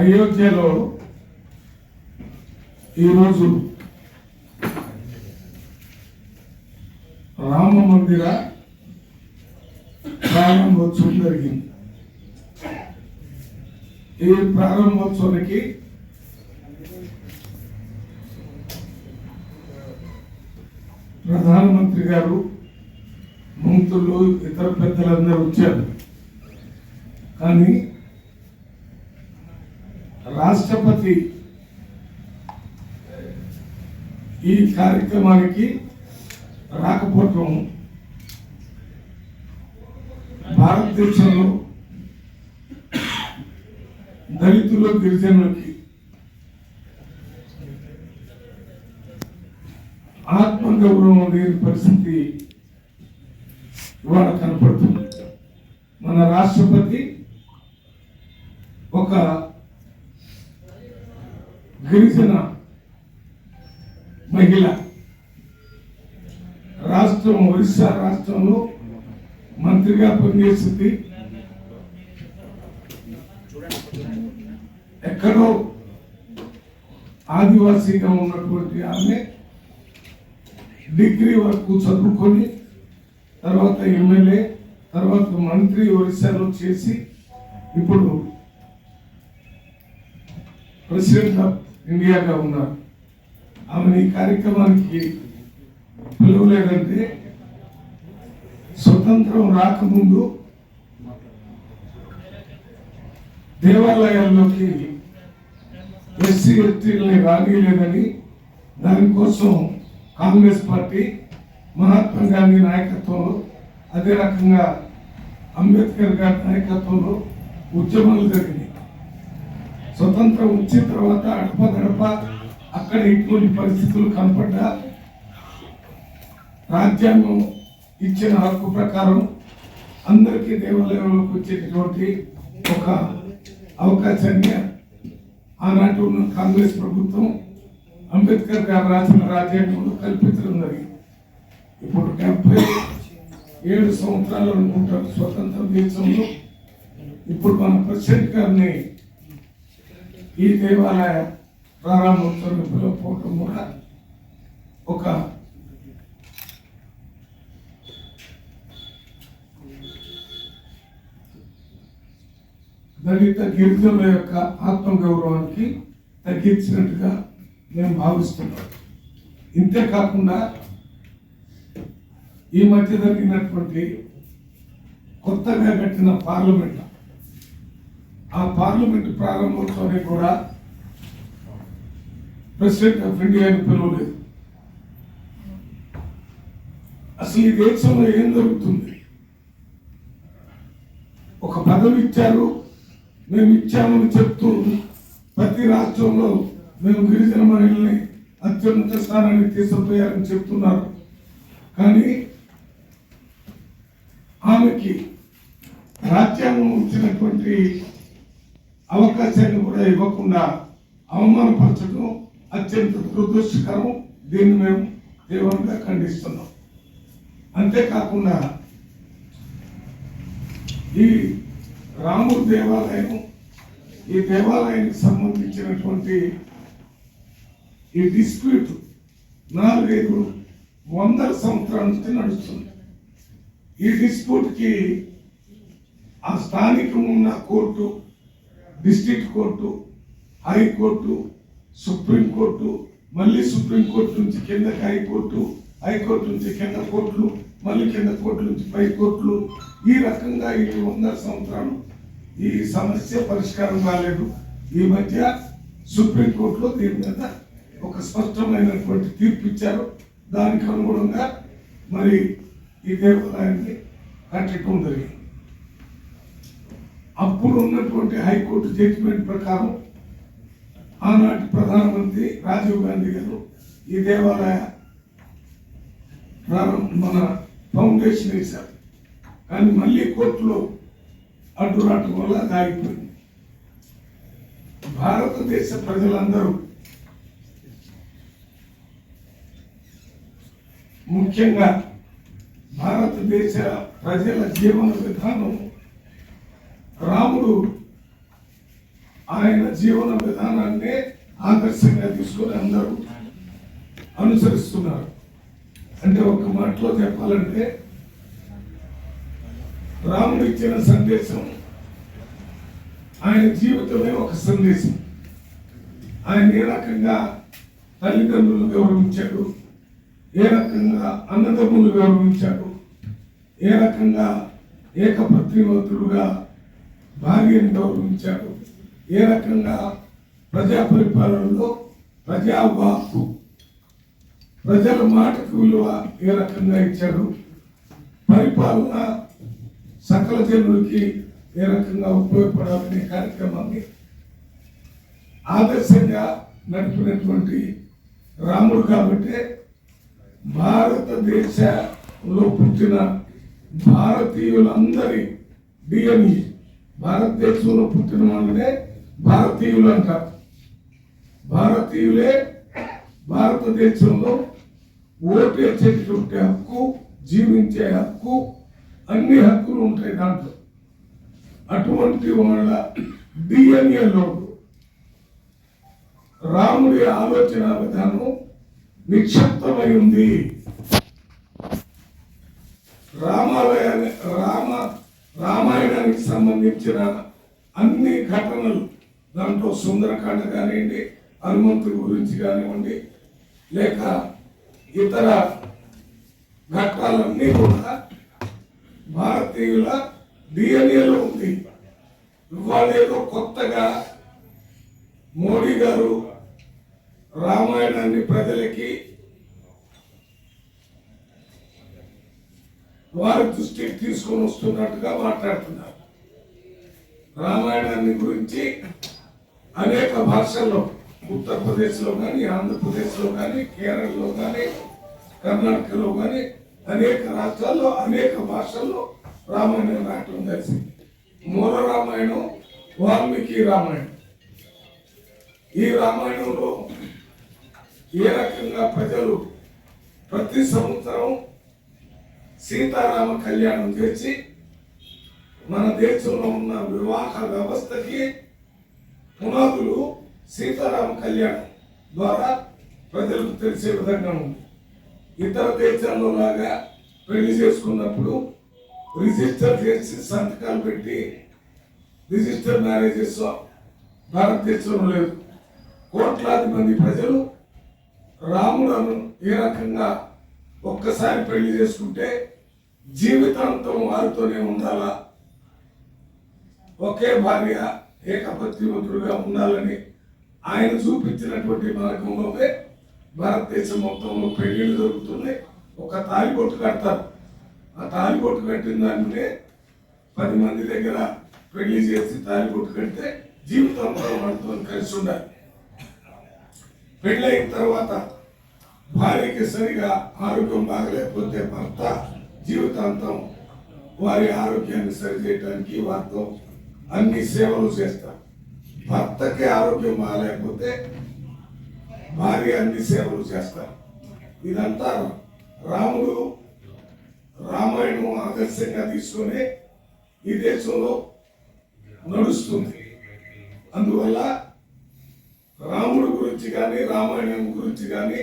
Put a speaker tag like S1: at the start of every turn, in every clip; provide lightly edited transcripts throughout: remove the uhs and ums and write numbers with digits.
S1: అయోధ్యలో ఈరోజు రామ మందిర ప్రారంభోత్సవం జరిగింది. ఈ ప్రారంభోత్సవానికి ప్రధానమంత్రి గారు, మంత్రులు, ఇతర పెద్దలందరూ వచ్చారు. కానీ రాష్ట్రపతి ఈ కార్యక్రమానికి రాకపోవటం భారతదేశంలో దళితులు, గిరిజనులకి ఆత్మగౌరవం లేని పరిస్థితి ఇవాళ కనపడుతుంది. మన రాష్ట్రపతి ఒక గిరిజన మహిళ, రాష్ట్రం ఒరిస్సా రాష్ట్రంలో మంత్రిగా పనిచేసింది. ఎక్కడో ఆదివాసీగా ఉన్నటువంటి ఆమె డిగ్రీ వరకు చదువుకొని తర్వాత ఎమ్మెల్యే, తర్వాత మంత్రి ఒరిస్సాలో చేసి ఇప్పుడు ప్రెసిడెంట్ ఆఫ్ ఇండియాగా ఉన్నారు. ఆమె ఈ కార్యక్రమానికి పిలువలేదంటే స్వతంత్రం రాకముందు దేవాలయాల్లోకి ఎస్సీ ఎస్టీలని రానిలేదని, దానికోసం కాంగ్రెస్ పార్టీ, మహాత్మా గాంధీ నాయకత్వంలో, అదే రకంగా అంబేద్కర్ గారి నాయకత్వంలో ఉద్యమాలు జరిగినాయి. స్వతంత్రం వచ్చిన తర్వాత అడప అక్కడ ఇటువంటి పరిస్థితులు కనపడ్డా రాజ్యాంగం ఇచ్చిన హక్కు ప్రకారం అందరికీ దేవాలయంలోకి వచ్చేటటువంటి ఒక అవకాశాన్ని ఆనాటి ఉన్న కాంగ్రెస్ ప్రభుత్వం అంబేద్కర్ గారు రాసిన రాజ్యాంగంలో కల్పించడం జరిగింది. ఇప్పుడు 77 సంవత్సరాలు అనుకుంటారు స్వతంత్ర దేశంలో. ఇప్పుడు మన ప్రెసిడెంట్ గారిని ఈ దేవాలయ ప్రారంభోత్సవం పిలవకపోవడం కూడా ఒక దళిత గిరిజనుల యొక్క ఆత్మగౌరవానికి తగ్గించినట్టుగా మేము భావిస్తున్నాం. ఇంతే కాకుండా ఈ మధ్య జరిగినటువంటి కొత్తగా కట్టిన పార్లమెంట్, ఆ పార్లమెంట్ ప్రారంభోత్సవానికి కూడా ప్రెసిడెంట్ ఆఫ్ ఇండియాని పిలవలేదు. అసలు ఈ దేశంలో ఏం జరుగుతుంది? ఒక పదవి ఇచ్చారు, మేము ఇచ్చామని చెప్తూ ప్రతి రాష్ట్రంలో మేము గిరిజన మహిళల్ని అత్యున్నత స్థానానికి తీసుకుపోయారని చెప్తున్నారు. కానీ ఆమెకి రాజ్యాంగం ఇచ్చినటువంటి అవకాశాన్ని కూడా ఇవ్వకుండా అవమానపరచడం అత్యంత దురదృష్టకరం. దీన్ని మేము తీవ్రంగా ఖండిస్తున్నాం. అంతేకాకుండా ఈ రాముడు దేవాలయం, ఈ దేవాలయానికి సంబంధించినటువంటి ఈ డిస్ప్యూట్ 400 సంవత్సరాల నుంచి నడుస్తుంది. ఈ డిస్ప్యూట్కి ఆ స్థానికంగా ఉన్న court, district court, high court, supreme court, మళ్ళీ సుప్రీంకోర్టు నుంచి కిందకి హైకోర్టు, హైకోర్టు నుంచి కింద కోర్టులు, మళ్ళీ కింద కోర్టు నుంచి పై కోర్టులు, ఈ రకంగా 100 సంవత్సరాలు ఈ సమస్య పరిష్కారం కాలేదు. ఈ మధ్య సుప్రీంకోర్టులో దీని మీద ఒక స్పష్టమైనటువంటి తీర్పు ఇచ్చారు. దానికి అనుగుణంగా మరి ఈ దేవాలయాన్ని కట్టడం జరిగింది. అప్పుడు ఉన్నటువంటి హైకోర్టు జడ్జిమెంట్ ప్రకారం ఆనాటి ప్రధానమంత్రి రాజీవ్ గాంధీ గారు ఈ దేవాలయ మన ఫౌండేషన్ వేశారు. కానీ మళ్ళీ కోర్టులో అడ్డురాటం వల్ల ఆగిపోయింది. భారతదేశ ప్రజలందరూ, ముఖ్యంగా భారతదేశ ప్రజల జీవన విధానం రాముడు ఆయన జీవన విధానాన్ని ఆదర్శంగా తీసుకొని అందరూ అనుసరిస్తున్నారు. అంటే ఒక మాటలో చెప్పాలంటే రాముడు ఇచ్చిన సందేశం, ఆయన జీవితమే ఒక సందేశం. ఆయన ఏ రకంగా తల్లిదండ్రులు గౌరవించాడు, ఏ రకంగా అన్నదమ్ములు గౌరవించాడు, ఏ రకంగా ఏకపత్నివతుడుగా భార్యను గౌరవించాడు, ఏ రకంగా ప్రజా పరిపాలనలో ప్రజావాక్కు ప్రజల మాటకు విలువ ఏ రకంగా ఇచ్చాడు, పరిపాలన సకల జనులకి ఏ రకంగా ఉపయోగపడాలనే కార్యక్రమాన్ని ఆదర్శంగా నడిపినటువంటి రాముడు కాబట్టి భారతదేశంలో పుట్టిన భారతీయులందరి డిఎన్ఏ, భారతదేశంలో పుట్టిన వాళ్ళనే భారతీయులు అంటారు. భారతీయులే భారతదేశంలో ఓటేసేటువంటి హక్కు, జీవించే హక్కు, అన్ని హక్కులు ఉంటాయి దాంట్లో. అటువంటి వాళ్ళ డిఎన్ఏలో రాముడి ఆలోచన విధానం నిక్షిప్తమై ఉంది. రామాయణానికి సంబంధించిన అన్ని ఘటనలు దాంట్లో సుందరకాండ కానివ్వండి, హనుమంతుడి గురించి కానివ్వండి, లేక ఇతర ఘట్టాలన్నీ కూడా భారతీయుల డిఎన్ఏలో ఉంది. ఇవాళ ఏదో కొత్తగా మోడీ గారు రామాయణాన్ని ప్రజలకి వారి దృష్టికి తీసుకొని వస్తున్నట్టుగా మాట్లాడుతున్నారు. రామాయణాన్ని గురించి అనేక భాషల్లో, ఉత్తరప్రదేశ్లో కానీ, ఆంధ్రప్రదేశ్లో కానీ, కేరళలో కానీ, కర్ణాటకలో కానీ అనేక రాష్ట్రాల్లో అనేక భాషల్లో రామాయణం రాయటం జరిగింది. మూల రామాయణం వాల్మీకి రామాయణం. ఈ రామాయణంలో ఏ రకంగా ప్రజలు ప్రతి సంవత్సరం సీతారామ కళ్యాణం చేసి మన దేశంలో ఉన్న వివాహ వ్యవస్థకి పునాదులు సీతారామ కళ్యాణం ద్వారా ప్రజలకు తెలిసే విధంగా ఉంది. ఇతర దేశాల్లో లాగా పెళ్లి చేసుకున్నప్పుడు రిజిస్టర్ చేసి సంతకాలు పెట్టి రిజిస్టర్ మ్యారేజెస్ భారతదేశంలో లేదు. కోట్లాది మంది ప్రజలు రాములను ఏ రకంగా ఒక్కసారి పెళ్లి చేసుకుంటే జీవితాంతం వారితోనే ఉండాలా, ఒకే భార్య ఏకపత్నివతుడుగా ఉండాలని ఆయన చూపించినటువంటి మార్గంలోనే భారతదేశం మొత్తంలో పెళ్లిళ్ళు జరుగుతున్నాయి. ఒక తాలిబొట్టు కడతారు. ఆ తాలిబొట్టు కట్టిన దానినే 10 మంది దగ్గర పెళ్లి చేసి తాలిబొట్టు కడితే జీవితంలో వాళ్ళతో కలిసి ఉండాలి. పెళ్ళైన తర్వాత భార్యకి సరిగా ఆరోగ్యం బాగలేకపోతే భర్త జీవితాంతం వారి ఆరోగ్యాన్ని సరిచేయడానికి వారితో అన్ని సేవలు చేస్తారు. భర్తకి ఆరోగ్యం బాగలేకపోతే భార్య అన్ని సేవలు చేస్తారు. ఇదంతా రాముడు రామాయణం ఆదర్శంగా తీసుకొని ఈ దేశంలో నడుస్తుంది. అందువల్ల రాముడు గురించి కానీ రామాయణం గురించి కానీ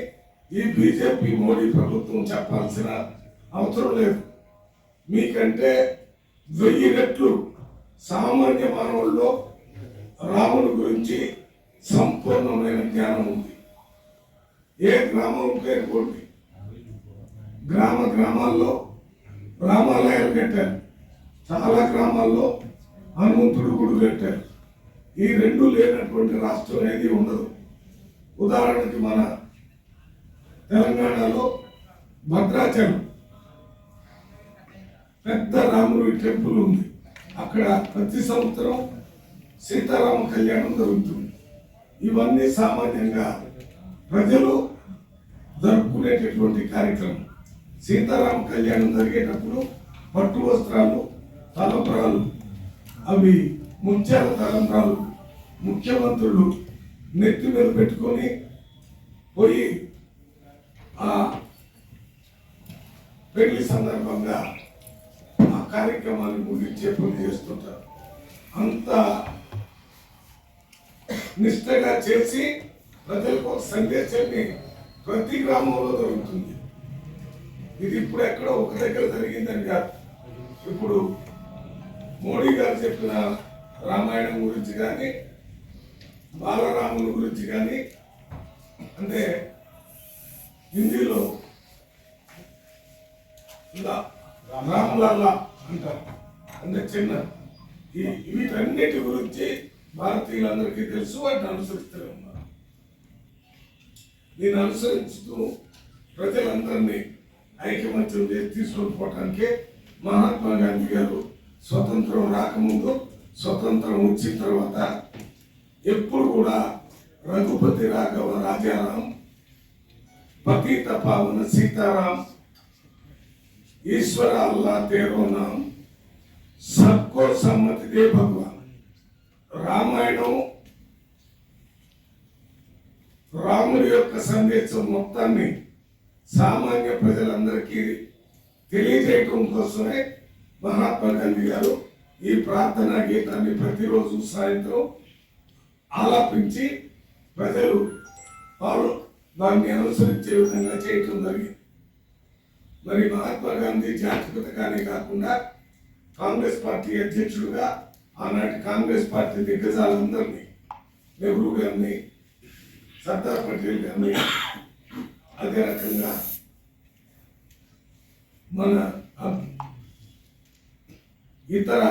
S1: ఈ బీజేపీ మోడీ ప్రభుత్వం చెప్పాల్సిన అవసరం లేదు. మీకంటే 1000 రెట్లు సామాన్య మానవుల్లో రాముడి గురించి సంపూర్ణమైన జ్ఞానం ఉంది. ఏ గ్రామం పేరుకోండి, గ్రామాల్లో రామాలయాలు కట్టారు. చాలా గ్రామాల్లో హనుమంతుడు గుడి కట్టారు. ఈ రెండు లేనటువంటి రాష్ట్రం ఏది ఉండదు. ఉదాహరణకి మన తెలంగాణలో భద్రాచలం పెద్ద రాముడి టెంపుల్ ఉంది. అక్కడ ప్రతి సంవత్సరం సీతారామ కళ్యాణం జరుగుతుంది. ఇవన్నీ సామాన్యంగా ప్రజలు జరుపుకునేటటువంటి కార్యక్రమం. సీతారామ కళ్యాణం జరిగేటప్పుడు పట్టు వస్త్రాలు, తలంబ్రాలు, అవి ముత్యాల తలంబ్రాలు ముఖ్యమంత్రులు నెత్తి మీద పెట్టుకొని పోయి ఆ పెళ్లి సందర్భంగా ఆ కార్యక్రమాన్ని ముగించే పని చేస్తుంటారు. అంత నిష్ఠగా చేసి ప్రజలకు ఒక సందేశాన్ని ప్రతి గ్రామంలో జరుగుతుంది. ఇది ఇప్పుడు ఎక్కడో ఒక దగ్గర జరిగిందని కాదు. ఇప్పుడు మోడీ గారు చెప్పిన రామాయణం గురించి కానీ, బాలరాముని గురించి కానీ, అంటే హిందీలో రామ్లల్లా అంటారు, అంటే చిన్న వీటన్నిటి గురించి భారతీయులందరికీ తెలుసు. వాటిని అనుసరిస్తూనే ఉన్నారు. దీన్ని అనుసరిస్తూ ప్రజలందరినీ ఐకమత్యం చేసి తీసుకొని పోవటానికే మహాత్మా గాంధీ గారు స్వతంత్రం రాకముందు, స్వతంత్రం వచ్చిన తర్వాత ఎప్పుడు కూడా రఘుపతి రాఘవ రాజారాం, పతిత పావన సీతారాం, ఈశ్వర అల్లా తేరో నామ్, సబ్కో సమ్మతి దే భగవాన్, రామాయణం రాముడి యొక్క సందేశం మొత్తాన్ని సామాన్య ప్రజలందరికీ తెలియజేయటం కోసమే మహాత్మా గాంధీ గారు ఈ ప్రార్థనా గీతాన్ని ప్రతిరోజు సాయంత్రం ఆలాపించి ప్రజలు వారు దాన్ని అనుసరించే విధంగా చేయటం జరిగింది. మరి మహాత్మా గాంధీ జాతిపితగానే కాకుండా కాంగ్రెస్ పార్టీ అధ్యక్షుడుగా ఆనాటి కాంగ్రెస్ పార్టీ దిగ్గజాలందరినీ, నెహ్రూ గారిని, సర్దార్ పటేల్ గారిని, అదే రకంగా మన ఇతర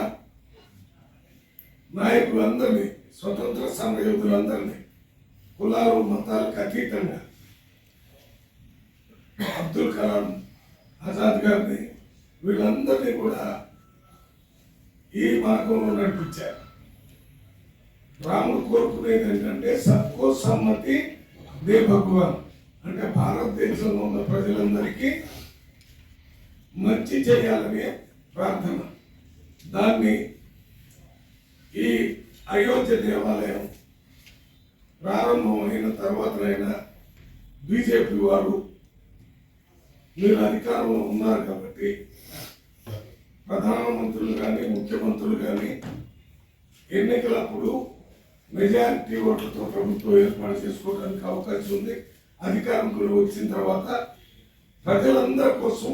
S1: నాయకులందరినీ, స్వతంత్ర సమరయోధులందరినీ, కులాలు మతాలకు అతీతంగా అబ్దుల్ కలాం ఆజాద్ గారిని, వీళ్ళందరినీ కూడా ఈ మార్గంలో నడిపించారు. రాముడు కోరుకునేది ఏంటంటే సబ్కో సమ్మతి దే భగవాన్, అంటే భారతదేశంలో ఉన్న ప్రజలందరికీ మంచి చేయాలనే ప్రార్థన. దాన్ని ఈ అయోధ్య దేవాలయం ప్రారంభమైన తర్వాతనైనా బీజేపీ వారు మీరు అధికారంలో ఉన్నారు కాబట్టి ప్రధానమంత్రులు కానీ, ముఖ్యమంత్రులు కానీ ఎన్నికలప్పుడు మెజారిటీ ఓట్లతో ప్రభుత్వం ఏర్పాటు చేసుకోవడానికి అవకాశం ఉంది. అధికారంలో వచ్చిన తర్వాత ప్రజలందరి కోసం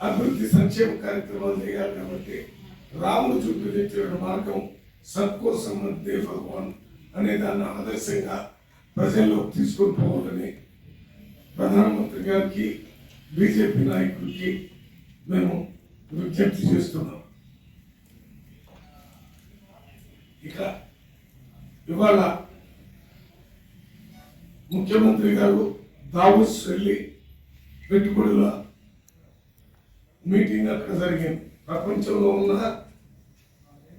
S1: అభివృద్ధి సంక్షేమ కార్యక్రమాలు చేయాలి కాబట్టి రాముడు చూపించిన మార్గం సబ్కో సమ్మతి దే భగవాన్ అనే దాన్ని ఆదర్శంగా ప్రజల్లోకి తీసుకొని పోవాలని ప్రధానమంత్రి గారికి, బీజేపీ నాయకులకి మేము విజ్ఞప్తి చేస్తున్నాం. ఇక ఇవాళ ముఖ్యమంత్రి గారు దావోస్ వెళ్ళి పెట్టుబడుల మీటింగ్ అక్కడ జరిగింది. ప్రపంచంలో ఉన్న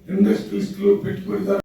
S1: ఇండస్ట్రీస్లో పెట్టుబడిదారు